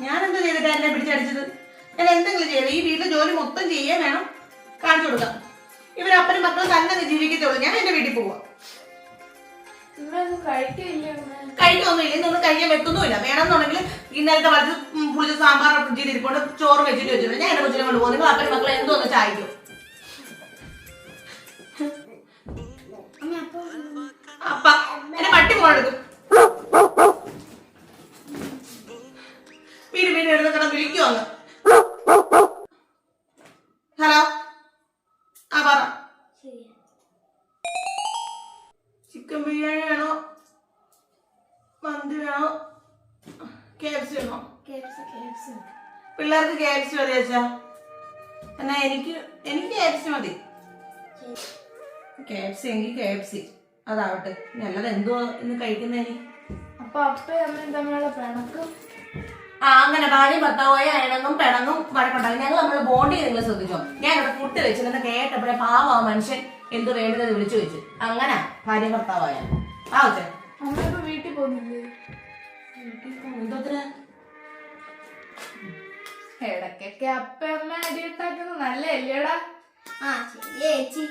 ഞാൻ എന്താ ചെയ്തിട്ട് എന്നെ പിടിച്ചടിച്ചത്? ഞാൻ എന്തെങ്കിലും ചെയ്തു? ഈ വീട്ടിൽ ജോലി മൊത്തം ചെയ്യാൻ വേണം, കാണിച്ചു കൊടുക്കാം. ഇവരപ്പനും മക്കളും തന്നെ ജീവിക്കത്തുള്ളൂ. ഞാൻ എന്റെ വീട്ടിൽ പോവാ. കഴിക്കൊന്നുമില്ല, ഇന്നൊന്നും കഴിക്കാൻ വെക്കുന്നുമില്ല. വേണമെന്നുണ്ടെങ്കിൽ ഇന്നലത്തെ വലത്ത് പുളിച്ച സാമ്പാർ ഫ്രിഡ്ജിൽ ഇരിക്കൊണ്ട് ചോറ് വെച്ചിട്ട് വെച്ചിട്ടുണ്ട്. ഞാൻ എന്റെ കൊച്ചിനെ കൊണ്ട് പോകും. നിങ്ങൾ അപ്പനും മക്കളെ എന്തോന്ന് ചായക്കും. അപ്പ എന്നെ പട്ടി പോണെടുക്കും. വീട് വീട് എടുത്ത് കിടന്ന് വിളിക്കുവോ? ഹലോ, ആ പറ. ചിക്കൻ ബിരിയാണി വേണോ, മന്തി വേണോ, KFC വേണോ? പിള്ളേർക്ക് KFC മതി വെച്ചാ. എന്നാ എനിക്ക് KFC മതി. KFC എങ്കിൽ KFC അതാവട്ടെ. നല്ലത് എന്തോ ഇന്ന് കഴിക്കുന്നതിന്. അപ്പൊ അപ്പയും അമ്മയും തമ്മിലുള്ള പിണക്കും. അങ്ങനെ ഭാര്യ ഭർത്താവായ ഇണങ്ങും പിണങ്ങും വഴക്കുണ്ടാകും. ഞങ്ങൾ നമ്മൾ ബോണ്ടി നിങ്ങൾ ശ്രദ്ധിച്ചോ? ഞാൻ ഇവിടെ ഫുഡ് വെച്ചിരുന്ന കേട്ടപ്പോഴേ പാവാ മനുഷ്യൻ എന്ത് വേണ്ടത് വിളിച്ചു വെച്ചു. അങ്ങനെ ഭാര്യ ഭർത്താവായ ആവട്ടെ. അമ്മ ഇപ്പൊ വീട്ടിൽ പോകുന്നില്ലേ? എന്തോത്ര ഇടയ്ക്കൊക്കെ അപ്പ അമ്മ അടിയുണ്ടാക്കുന്നത് നല്ലല്ലേടാ? ശരി ചേച്ചി.